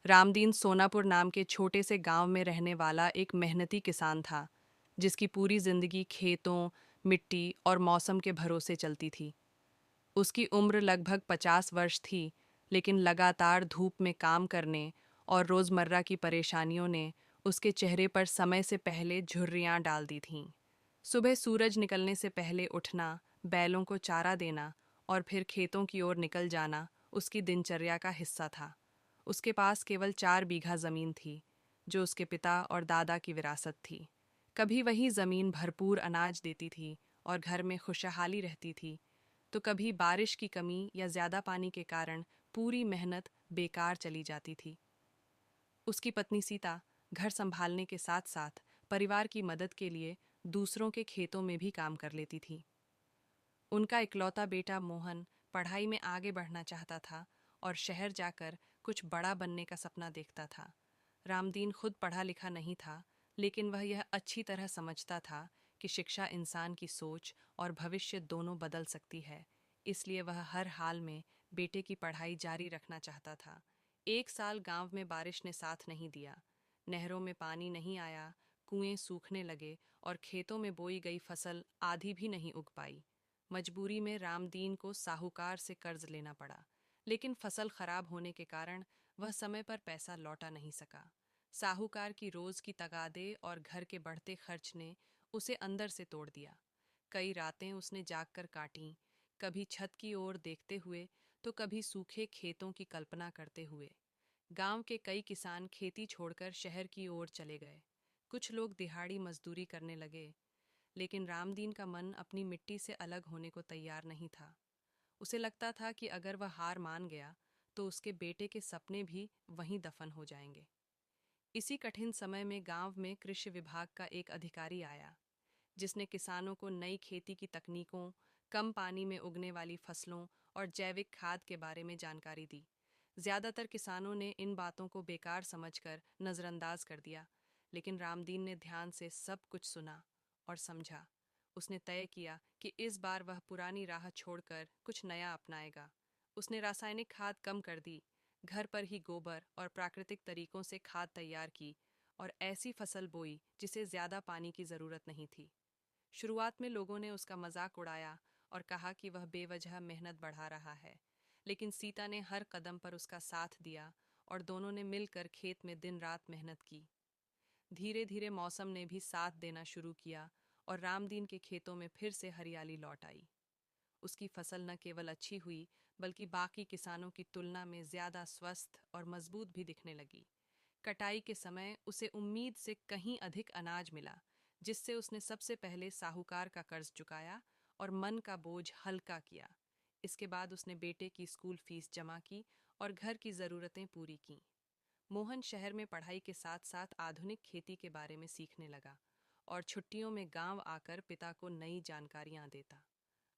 रामदीन सोनापुर नाम के छोटे से गांव में रहने वाला एक मेहनती किसान था, जिसकी पूरी जिंदगी खेतों, मिट्टी और मौसम के भरोसे चलती थी। उसकी उम्र लगभग 50 वर्ष थी, लेकिन लगातार धूप में काम करने और रोज़मर्रा की परेशानियों ने उसके चेहरे पर समय से पहले झुर्रियाँ डाल दी थीं। सुबह सूरज निकलने से पहले उठना, बैलों को चारा देना और फिर खेतों की ओर निकल जाना उसकी दिनचर्या का हिस्सा था। उसके पास केवल 4 बीघा जमीन थी, जो उसके पिता और दादा की विरासत थी। कभी वही जमीन भरपूर अनाज देती थी और घर में खुशहाली रहती थी, तो कभी बारिश की कमी या ज्यादा पानी के कारण पूरी मेहनत बेकार चली जाती थी। उसकी पत्नी सीता घर संभालने के साथ साथ परिवार की मदद के लिए दूसरों के खेतों में भी काम कर लेती थी। उनका इकलौता बेटा मोहन पढ़ाई में आगे बढ़ना चाहता था और शहर जाकर कुछ बड़ा बनने का सपना देखता था। रामदीन खुद पढ़ा लिखा नहीं था, लेकिन वह यह अच्छी तरह समझता था कि शिक्षा इंसान की सोच और भविष्य दोनों बदल सकती है। इसलिए वह हर हाल में बेटे की पढ़ाई जारी रखना चाहता था। एक साल गांव में बारिश ने साथ नहीं दिया। नहरों में पानी नहीं आया, कुएं सूखने लगे और खेतों में बोई गई फसल आधी भी नहीं उग पाई। मजबूरी में रामदीन को साहूकार से कर्ज लेना पड़ा, लेकिन फसल खराब होने के कारण वह समय पर पैसा लौटा नहीं सका। साहूकार की रोज की तगादे और घर के बढ़ते खर्च ने उसे अंदर से तोड़ दिया। कई रातें उसने जागकर काटी, कभी छत की ओर देखते हुए तो कभी सूखे खेतों की कल्पना करते हुए। गांव के कई किसान खेती छोड़कर शहर की ओर चले गए। कुछ लोग दिहाड़ी मजदूरी करने लगे, लेकिन रामदीन का मन अपनी मिट्टी से अलग होने को तैयार नहीं था। उसे लगता था कि अगर वह हार मान गया तो उसके बेटे के सपने भी वहीं दफन हो जाएंगे। इसी कठिन समय में गांव में कृषि विभाग का एक अधिकारी आया, जिसने किसानों को नई खेती की तकनीकों, कम पानी में उगने वाली फसलों और जैविक खाद के बारे में जानकारी दी। ज्यादातर किसानों ने इन बातों को बेकार समझकर नजरअंदाज कर दिया, लेकिन रामदीन ने ध्यान से सब कुछ सुना और समझा। उसने तय किया कि इस बार वह पुरानी राह छोड़कर कुछ नया अपनाएगा। उसने रासायनिक खाद कम कर दी, घर पर ही गोबर और प्राकृतिक तरीकों से खाद तैयार की और ऐसी फसल बोई जिसे ज्यादा पानी की जरूरत नहीं थी। शुरुआत में लोगों ने उसका मजाक उड़ाया और कहा कि वह बेवजह मेहनत बढ़ा रहा है, लेकिन सीता ने हर कदम पर उसका साथ दिया और दोनों ने मिलकर खेत में दिन रात मेहनत की। धीरे धीरे मौसम ने भी साथ देना शुरू किया और रामदीन के खेतों में फिर से हरियाली लौट आई। उसकी फसल न केवल अच्छी हुई, बल्कि बाकी किसानों की तुलना में ज्यादा स्वस्थ और मजबूत भी दिखने लगी। कटाई के समय उसे उम्मीद से कहीं अधिक अनाज मिला, जिससे उसने सबसे पहले साहूकार का कर्ज चुकाया और मन का बोझ हल्का किया। इसके बाद उसने बेटे की स्कूल फीस जमा की और घर की ज़रूरतें पूरी की। मोहन शहर में पढ़ाई के साथ साथ आधुनिक खेती के बारे में सीखने लगा और छुट्टियों में गांव आकर पिता को नई जानकारियां देता।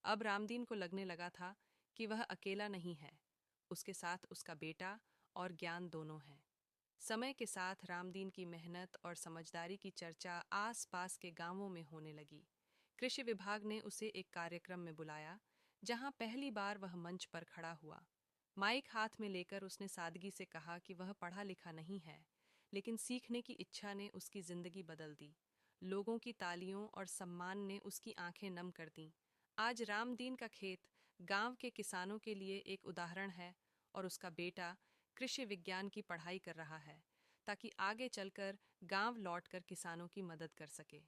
अब रामदीन को लगने लगा था कि वह अकेला नहीं है, उसके साथ उसका बेटा और ज्ञान दोनों हैं। समय के साथ रामदीन की मेहनत और समझदारी की चर्चा आस-पास के गांवों में होने लगी। कृषि विभाग ने उसे एक कार्यक्रम में बुलाया, जहां पहली बार वह मंच पर खड़ा हुआ। माइक हाथ में लेकर उसने सादगी से कहा कि वह पढ़ा लिखा नहीं है, लेकिन सीखने की इच्छा ने उसकी जिंदगी बदल दी। लोगों की तालियों और सम्मान ने उसकी आंखें नम कर दीं। आज रामदीन का खेत गांव के किसानों के लिए एक उदाहरण है और उसका बेटा कृषि विज्ञान की पढ़ाई कर रहा है, ताकि आगे चलकर गांव लौटकर किसानों की मदद कर सके।